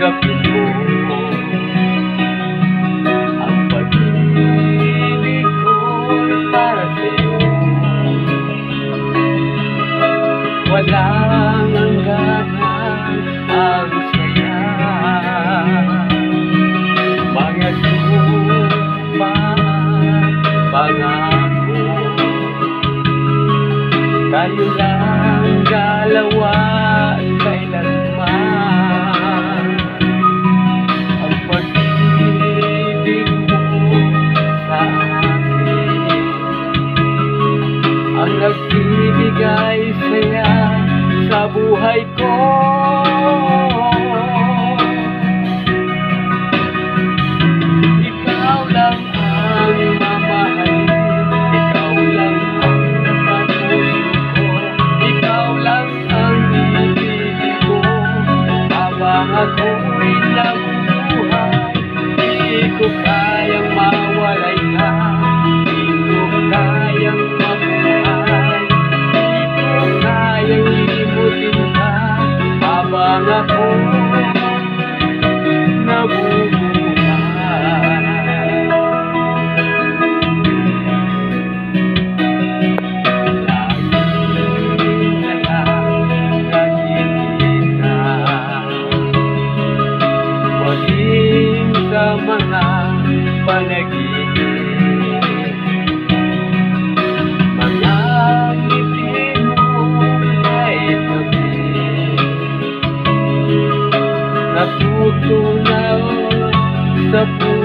tanggapin mo ang pag-ibig ko'y para sa'yo. Walang hangganan ang saya, mga sumpa at pangako. Tayo lang dalawa kailanman, ang pag-ibig mo sa akin ang nagbibigay saya sa buhay ko. Ikaw lang ang mamahalin, ikaw lang ang nasa puso ko, ikaw lang ang ibig ko. Habang ako'y nabubuhay, di ko kayang mawalay ka, di ko kayang mabuhay, di ko kayang limutin ka. Habang ako'y nabubuhay, lagi na lang nakikita, maging sa mga panaginip, mga ngiti mo ay tabi, natutunaw sa puso